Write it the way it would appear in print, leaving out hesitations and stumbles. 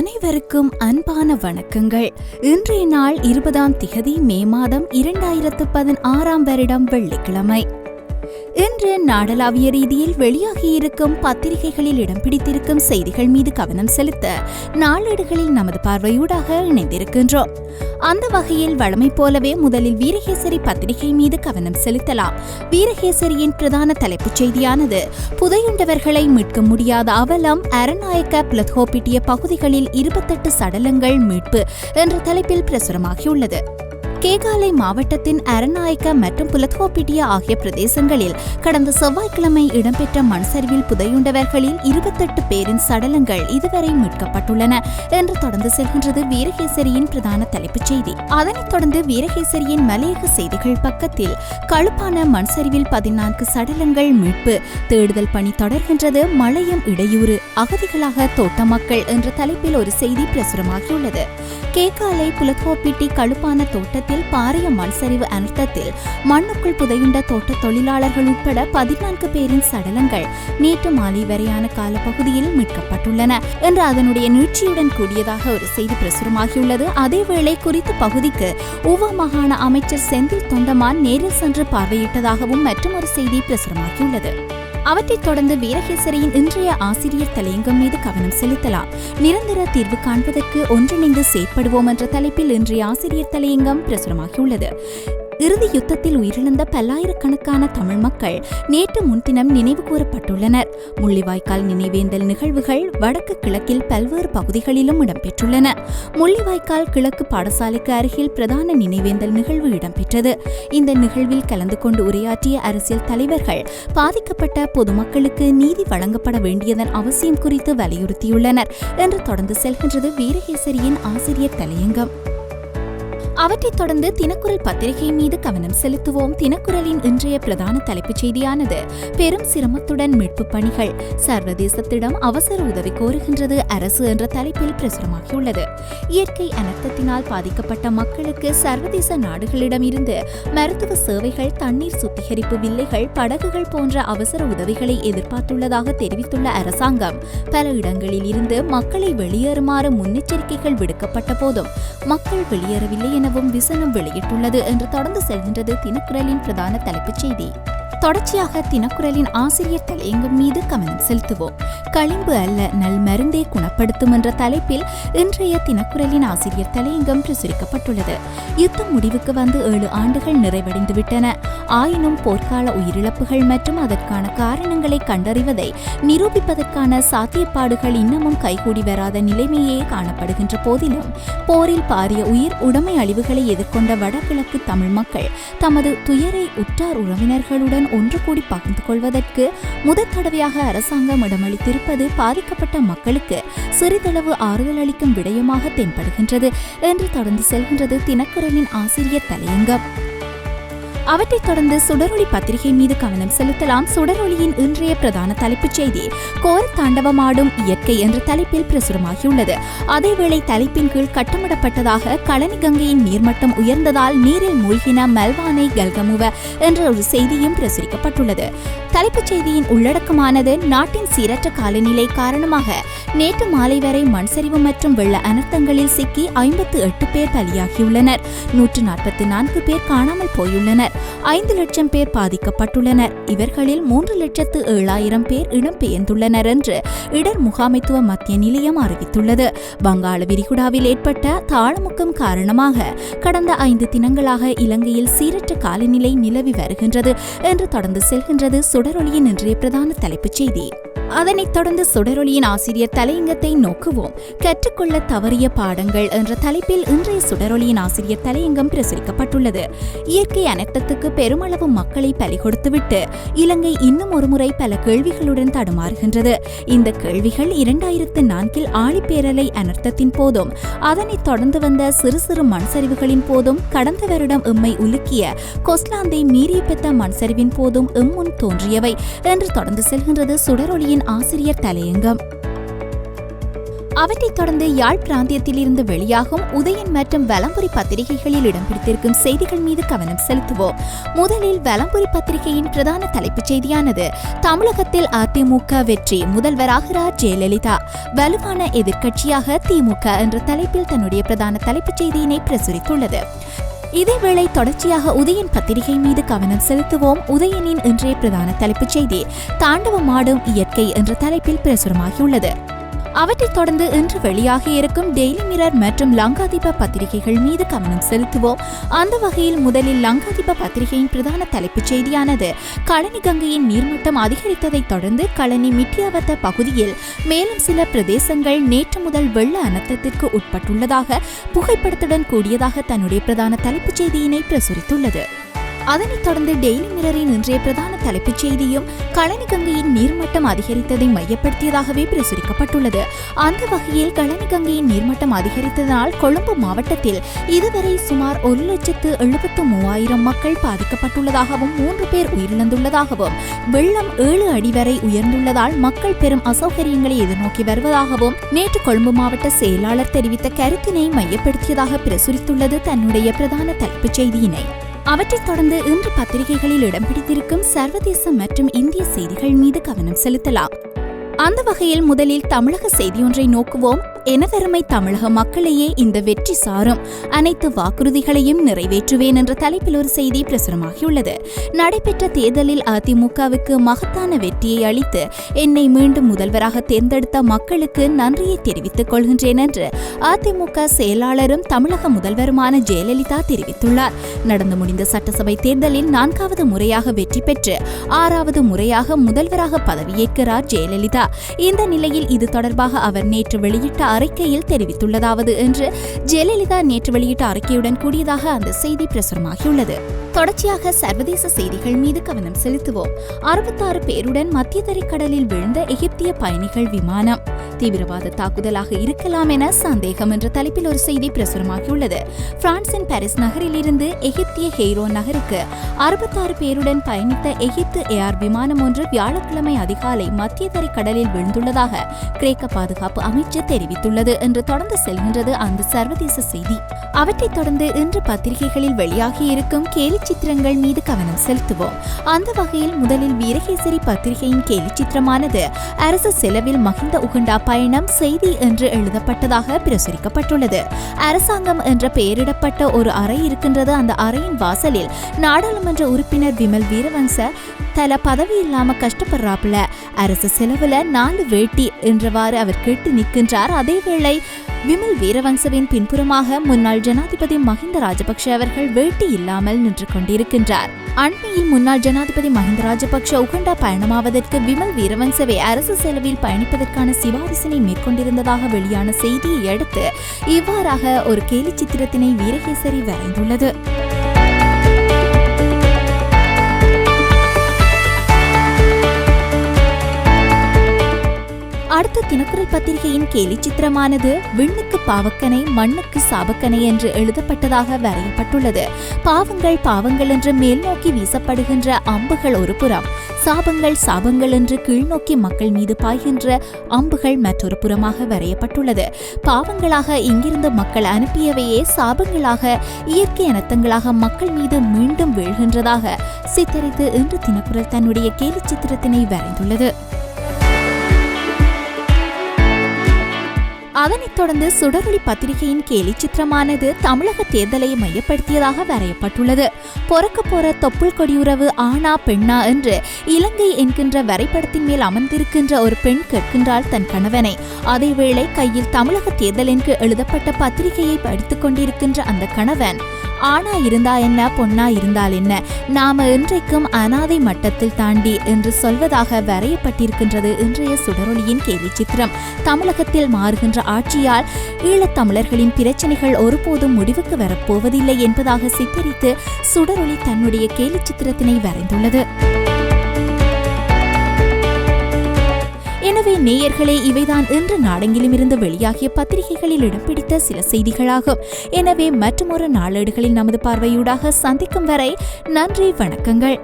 அனைவருக்கும் அன்பான வணக்கங்கள். இன்றைய நாள் 20 மே மாதம் 2016 வருடம் வெள்ளிக்கிழமை. இன்று நாடளாவிய ரீதியில் வெளியாகியிருக்கும் பத்திரிகைகளில் இடம் பிடித்திருக்கும் செய்திகள் மீது கவனம் செலுத்த நாளேடுகளில் நமது பார்வையூடாக இணைந்திருக்கின்றோம். அந்த வகையில் வழமை போலவே முதலில் வீரகேசரி பத்திரிகை மீது கவனம் செலுத்தலாம். வீரகேசரியின் பிரதான தலைப்புச் செய்தியானது புதையுண்டவர்களை மீட்க முடியாத அவலம், அரநாயக்க பிளத்ஹோபிட்டிய பகுதிகளில் 28 சடலங்கள் மீட்பு என்ற தலைப்பில் பிரசுரமாகியுள்ளது. கேகாலை மாவட்டத்தின் அரநாயக்க மற்றும் புலத்ஹோபிட்டிய ஆகிய பிரதேசங்களில் கடந்த செவ்வாய்க்கிழமை இடம்பெற்ற மண் சரிவில் புதையுண்டவர்களில் 28 பேரின் சடலங்கள் இதுவரை மீட்கப்பட்டுள்ளன என்று தொடர்ந்து செல்கின்றது வீரகேசரியின் பிரதான தலைப்புச் செய்தி. அதனைத் தொடர்ந்து வீரகேசரியின் மலையக செய்திகள் பக்கத்தில் கழுப்பான மண் சரிவில் 14 சடலங்கள் மீட்பு, தேடுதல் பணி தொடர்கின்றது, மழையும் இடையூறு, அகதிகளாக தோட்ட மக்கள் என்ற தலைப்பில் ஒரு செய்தி பிரசுரமாகியுள்ளது. கேகாலை புலத்ஹோபிட்டி கழுப்பான தோட்டத்தில் பாரிய மண் சரிவு அனர்த்தத்தில் மண்ணுக்குள் புதையுண்ட தோட்ட தொழிலாளர்கள் உட்பட 14 பேரின் சடலங்கள் நேற்று மாலை வரையான காலப்பகுதியில் மீட்கப்பட்டுள்ளன என்று அதனுடைய நீட்சியுடன் கூடியதாக ஒரு செய்தி பிரசுரமாகியுள்ளது. அதேவேளை குறித்த பகுதிக்கு உவ மாகாண அமைச்சர் செந்தில் தொண்டமான் நேரில் சென்று பார்வையிட்டதாகவும் மற்றும் ஒரு செய்தி பிரசுரமாகியுள்ளது. அவற்றைத் தொடர்ந்து வீரகேசரியின் இன்றைய ஆசிரியர் தலையங்கம் மீது கவனம் செலுத்தலாம். நிரந்தர தீர்வு காண்பதற்கு ஒன்றிணைந்து செயற்படுவோம் என்ற தலைப்பில் இன்றைய ஆசிரியர் தலையங்கம் பிரசுரமாகியுள்ளது. இறுதி யுத்தத்தில் உயிரிழந்த பல்லாயிரக்கணக்கான தமிழ் மக்கள் நேற்று முன்தினம் நினைவு கூறப்பட்டுள்ளனர். முள்ளிவாய்க்கால் நினைவேந்தல் நிகழ்வுகள் வடக்கு கிழக்கில் பல்வேறு பகுதிகளிலும் இடம்பெற்றுள்ளன. முள்ளிவாய்க்கால் கிழக்கு பாடசாலைக்கு அருகில் பிரதான நினைவேந்தல் நிகழ்வு இடம்பெற்றது. இந்த நிகழ்வில் கலந்து கொண்டு உரையாற்றிய அரசியல் தலைவர்கள் பாதிக்கப்பட்ட பொதுமக்களுக்கு நீதி வழங்கப்பட வேண்டியதன் அவசியம் குறித்து வலியுறுத்தியுள்ளனர் என்று தொடர்ந்து செல்கின்றது வீரகேசரியின் ஆசிரியர் தலையங்கம். அவற்றைத் தொடர்ந்து தினக்குரல் பத்திரிகை மீது கவனம் செலுத்துவோம். தினக்குரலின் இன்றைய பிரதான தலைப்புச் செய்தியானது பெரும் சிரமத்துடன் மீட்பு பணிகள், சர்வதேசத்திடம் அவசர உதவி கோருகின்றது அரசு என்ற தலைப்பில் பிரசுரமாகியுள்ளது. இயற்கை அனர்த்தத்தினால் பாதிக்கப்பட்ட மக்களுக்கு சர்வதேச நாடுகளிடம் இருந்து மருத்துவ சேவைகள், தண்ணீர் சுத்திகரிப்பு வில்லைகள், படகுகள் போன்ற அவசர உதவிகளை எதிர்பார்த்துள்ளதாக தெரிவித்துள்ள அரசாங்கம் பல இடங்களில் இருந்து மக்களை வெளியேறுமாறு முன்னெச்சரிக்கைகள் விடுக்கப்பட்ட போதும் மக்கள் வெளியேறவில்லை எனவும் விசனம் வெளியிட்டுள்ளது என்று தொடர்ந்து செல்கின்றது தினக்குரலின் பிரதான தலைப்புச் செய்தி. தொடர்ச்சியாக தினக்குரலின் ஆசிரியர் தலையங்கம் மீது கவனம் செலுத்துவோம். களிம்பு அல்ல நல் மருந்தே குணப்படுத்தும் என்ற தலைப்பில் இன்றைய தினக்குரலின் ஆசிரியர் தலையங்கம் பிரசுரிக்கப்பட்டுள்ளது. யுத்தம் முடிவுக்கு வந்து 7 ஆண்டுகள் நிறைவடைந்துவிட்டன. ஆயினும் போர்க்கால உயிரிழப்புகள் மற்றும் அதற்கான காரணங்களை கண்டறிவதை நிரூபிப்பதற்கான சாத்தியப்பாடுகள் இன்னமும் கைகூடி வராத நிலைமையே காணப்படுகின்ற போதிலும் போரில் பாரிய உயிர் உடைமை அழிவுகளை எதிர்கொண்ட வடகிழக்கு தமிழ் மக்கள் தமது துயரை உற்றார் உறவினர்களுடன் ஒன்று கூடி பகிர்ந்து கொள்வதற்கு முதற் தடவையாக அரசாங்கம் இடமளித்திருப்பது பாதிக்கப்பட்ட மக்களுக்கு சிறிதளவு ஆறுதல் அளிக்கும் விடயமாக தென்படுகின்றது என்று தொடர்ந்து செல்கின்றது தினக்குரலின் ஆசிரியர் தலையங்கம். அவற்றைத் தொடர்ந்து சுடரொளி பத்திரிகை மீது கவனம் செலுத்தலாம். சுடரொளியின் இன்றைய பிரதான தலைப்புச் செய்தி கோர தாண்டவமாடும் இயற்கை என்ற தலைப்பில் பிரசுரமாகியுள்ளது. அதேவேளை தலைப்பின் கீழ் கட்டமிடப்பட்டதாக களனி கங்கையின் நீர்மட்டம் உயர்ந்ததால் நீரில் மூழ்கின மல்வானை கல்கமுவ என்ற ஒரு செய்தியும் பிரசுரிக்கப்பட்டுள்ளது. தலைப்புச் செய்தியின் உள்ளடக்கமானது நாட்டின் சீரற்ற காலநிலை காரணமாக நேற்று மாலை வரை மண்சரிவு மற்றும் வெள்ள அனர்த்தங்களில் சிக்கி 58 பேர் பலியாகியுள்ளனர். 144 பேர் காணாமல் போயுள்ளனர். 5 லட்சம் பேர் பாதிக்கப்பட்டுள்ளனர். இவர்களில் 3,07,000 பேர் இடம்பெயர்ந்துள்ளனர் என்று இடர் முகாமைத்துவ மத்திய நிலையம் அறிவித்துள்ளது. வங்காள விரிகுடாவில் ஏற்பட்ட தாளமுக்கம் காரணமாக கடந்த 5 தினங்களாக இலங்கையில் சீரற்ற காலநிலை நிலவி வருகின்றது என்று தொடர்ந்து செல்கின்றது சுடரொளியின் இன்றைய பிரதான தலைப்புச் செய்தி. அதனைத் தொடர்ந்து சுடரொளியின் ஆசிரியர் தலையங்கத்தை நோக்குவோம். கற்றுக்கொள்ள தவறிய பாடங்கள் என்ற தலைப்பில் இன்றைய சுடரொளியின் ஆசிரியர் தலையங்கம் பிரசுரிக்கப்பட்டுள்ளது. இயற்கை அனர்த்தத்துக்கு பெருமளவு மக்களை பலி கொடுத்துவிட்டு இலங்கை இன்னும் ஒருமுறை பல கேள்விகளுடன் தடுமாறுகின்றது. இந்த கேள்விகள் 2004 ஆழிப்பேரலை அனர்த்தத்தின் போதும் அதனைத் தொடர்ந்து வந்த சிறு சிறு மண் சரிவுகளின் போதும் கடந்த வருடம் எம்மை உலுக்கிய கொஸ்லாந்தை மீறிய பெற்ற மண் சரிவின் போதும் எம்முன் தோன்றியவை என்று தொடர்ந்து செல்கின்றது சுடரொளியின் ஆசிரியர் தலையங்கம். அவற்றைத் தொடர்ந்து யாழ் பிராந்தியத்தில் இருந்து வெளியாகும் உதயன் மற்றும் வலம்புரி பத்திரிகைகளில் இடம் பிடித்திருக்கும் செய்திகள் மீது கவனம் செலுத்துவோம். முதலில் வலம்புரி பத்திரிகையின் பிரதான தலைப்புச் செய்தியானது தமிழகத்தில் அதிமுக வெற்றி, முதல்வராகிறார் ஜெயலலிதா, வலுவான எதிர்க்கட்சியாக திமுக என்ற தலைப்பில் தன்னுடைய பிரதான தலைப்புச் செய்தியினை பிரசுரித்துள்ளது. இதேவேளை தொடர்ச்சியாக உதயன் பத்திரிகை மீது கவனம் செலுத்துவோம். உதயனின் இன்றைய பிரதான தலைப்புச் செய்தி தாண்டவமாடும் இயற்கை என்ற தலைப்பில் பிரசுரமாகியுள்ளது. அவற்றைத் தொடர்ந்து இன்று வெளியாகியிருக்கும் டெய்லி மிரர் மற்றும் லங்காதீப பத்திரிகைகள் மீது கவனம் செலுத்துவோம். அந்த வகையில் முதலில் லங்காதீப பத்திரிகையின் பிரதான தலைப்புச் செய்தியானது களனி கங்கையின் நீர்மட்டம் அதிகரித்ததைத் தொடர்ந்து களனி மிட்டியாவத்த பகுதியில் மேலும் சில பிரதேசங்கள் நேற்று முதல் வெள்ள அனர்த்தத்திற்கு உட்பட்டுள்ளதாக புகைப்படத்துடன் கூடியதாக தன்னுடைய பிரதான தலைப்புச் செய்தியினை பிரசுரித்துள்ளது. அதனைத் தொடர்ந்து டெய்லி மிரரின் இன்றைய பிரதான தலைப்புச் செய்தியும் களனி கங்கையின் நீர்மட்டம் அதிகரித்ததை மையப்படுத்தியதாகவே பிரசுரிக்கப்பட்டுள்ளது. அந்த வகையில் களனி கங்கையின் நீர்மட்டம் அதிகரித்ததனால் கொழும்பு மாவட்டத்தில் இதுவரை சுமார் 1,73,000 மக்கள் பாதிக்கப்பட்டுள்ளதாகவும் 3 பேர் உயிரிழந்துள்ளதாகவும் வெள்ளம் 7 அடி வரை உயர்ந்துள்ளதால் மக்கள் பெரும் அசௌகரியங்களை எதிர்நோக்கி வருவதாகவும் நேற்று கொழும்பு மாவட்ட செயலாளர் தெரிவித்த கருத்தினை மையப்படுத்தியதாக பிரசுரித்துள்ளது தன்னுடைய பிரதான தலைப்புச் செய்தியினை. அவற்றைத் தொடர்ந்து இன்று பத்திரிகைகளில் இடம் பிடித்திருக்கும் சர்வதேச மற்றும் இந்திய செய்திகள் மீது கவனம் செலுத்தலாம். அந்த வகையில் முதலில் தமிழக செய்தியொன்றை நோக்குவோம். எனதருமை தமிழக மக்களையே இந்த வெற்றி சாரும், அனைத்து வாக்குறுதிகளையும் நிறைவேற்றுவேன் என்ற தலைப்பில் ஒரு செய்தி பிரசுரமாகியுள்ளது. நடைபெற்ற தேர்தலில் அதிமுகவுக்கு மகத்தான வெற்றியை அளித்து என்னை மீண்டும் முதல்வராக தேர்ந்தெடுத்த மக்களுக்கு நன்றியை தெரிவித்துக் கொள்கின்றேன் என்று அதிமுக செயலாளரும் தமிழக முதல்வருமான ஜெயலலிதா தெரிவித்துள்ளார். நடந்து முடிந்த சட்டசபை தேர்தலில் 4வது முறையாக வெற்றி பெற்று 6வது முறையாக முதல்வராக பதவியேற்கிறார் ஜெயலலிதா. இந்த நிலையில் இது தொடர்பாக அவர் நேற்று வெளியிட்ட அறிக்கையில் தெரிவித்துள்ளதாவது என்று ஜெயலலிதா நேற்று வெளியிட்ட அறிக்கையுடன் கூடியதாக அந்த செய்தி பிரசுரமாகியுள்ளது. தொடர்ச்சியாக சர்வதேச செய்திகள் மீது கவனம் செலுத்துவோம். 66 பேருடன் மத்திய தரைக்கடலில் விழுந்த எகிப்திய பயணிகள் விமானம் தீவிரவாத தாக்குதலாக இருக்கலாம் என சந்தேகம் என்ற தலைப்பில் ஒரு செய்தி பிரசுரமாகியுள்ளது. பிரான்சின் பாரிஸ் நகரில் இருந்து எகிப்திய ஹெய்ரோ நகருக்கு 66 பேருடன் பயணித்த எகிப்து ஏர் விமானம் ஒன்று வியாழக்கிழமை அதிகாலை மத்திய தரைக்கடலில் விழுந்துள்ளதாக கிரேக்க பாதுகாப்பு அமைச்சர் தெரிவித்துள்ளது என்று தொடர்ந்து செல்கின்றது அந்த சர்வதேச செய்தி. அவற்றைத் தொடர்ந்து இன்று பத்திரிகைகளில் வெளியாகியிருக்கும் கேலி சித்திரங்கள் மீது கவனம் செலுத்துவோம். அந்த வகையில் முதலில் வீரகேசரி பத்திரிகையின் கேலி சித்திரமானது அரசு செலவில் மஹிந்த உகண்டா பயணம் செய்தி என்று எழுதப்பட்டதாக பிரசுரிக்கப்பட்டுள்ளது. அரசாங்கம் என்ற பெயரிடப்பட்ட ஒரு அறை இருக்கின்றது. அந்த அறையின் வாசலில் நாடாளுமன்ற உறுப்பினர் விமல் வீரவன்ச தல பதவி இல்லாம கஷ்டப்படுறாப்புல, அரசு செலவுல 4 வேட்டி என்றவாறு அவர் கேட்டு நிற்கின்றார். அதேவேளை விமல் வீரவன்சவின் பின்புறமாக முன்னாள் ஜனாதிபதி மஹிந்த ராஜபக்ஷ அவர்கள் வேட்டி இல்லாமல் நின்று கொண்டிருக்கின்றார். அண்மையில் முன்னாள் ஜனாதிபதி மஹிந்த ராஜபக்ஷ உகண்டா பயணமாவதற்கு விமல் வீரவன்சவை அரசு செலவில் பயணிப்பதற்கான சிபாரிசினை மேற்கொண்டிருந்ததாக வெளியான செய்தியை அடுத்து இவ்வாறாக ஒரு கேலி சித்திரத்தினை வீரகேசரி வரைந்துள்ளது. அடுத்த தினக்குரல் பத்திரிகையின் கேலி சித்திரமானது விண்ணுக்கு பாவக்கனை மண்ணுக்கு சாபக்கனை என்று எழுதப்பட்டதாக வரையப்பட்டுள்ளது. பாவங்கள் பாவங்கள் என்று மேல் நோக்கி வீசப்படுகின்ற அம்புகள் ஒரு புறம், சாபங்கள் சாபங்கள் என்று கீழ்நோக்கி மக்கள் மீது பாய்கின்ற அம்புகள் மற்றொரு புறமாக வரையப்பட்டுள்ளது. பாவங்களாக இங்கிருந்து மக்கள் அனுப்பியவையே சாபங்களாக இயற்கை அனர்த்தங்களாக மக்கள் மீது மீண்டும் வீழ்கின்றதாக சித்தரித்து இன்று தினக்குரல் தன்னுடைய கேலி சித்திரத்தினை வரைந்துள்ளது. அதனைத் தொடர்ந்து சுடரொளி பத்திரிகையின் கேலி சித்திரமானது தமிழக தேர்தலை மையப்படுத்தியதாக வரையப்பட்டுள்ளது. பொறக்க போற தொப்புள் கொடியுறவு ஆனா பெண்ணா என்று இலங்கை என்கின்ற வரைபடத்தின் மேல் அமர்ந்திருக்கின்ற ஒரு பெண் கேட்கின்றாள் தன் கணவனை. அதேவேளை கையில் தமிழக தேர்தல் என்று எழுதப்பட்ட பத்திரிகையை படித்துக் கொண்டிருக்கின்ற அந்த கணவன், ஆனா இருந்தா என்ன, பொன்னா இருந்தால் என்ன, நாம இன்றைக்கும் அனாதை மட்டத்தில் தாண்டி என்று சொல்வதாக வரையப்பட்டிருக்கின்றது இன்றைய சுடரொளியின் கேலி சித்திரம். தமிழகத்தில் மாறுகின்ற ஆட்சியால் ஈழத்தமிழர்களின் பிரச்சனைகள் ஒருபோதும் முடிவுக்கு வரப்போவதில்லை என்பதாக சித்தரித்து சுடரொளி தன்னுடைய கேலி சித்திரத்தினை வரைந்துள்ளது. எனவே நேயர்களே, இவைதான் இன்று நாடெங்கிலும் இருந்து வெளியாகிய பத்திரிகைகளில் இடம் பிடித்த சில செய்திகளாகும். எனவே மற்றுமொரு நாளேடுகளில் நமது பார்வையூடாக சந்திக்கும் வரை நன்றி, வணக்கங்கள்.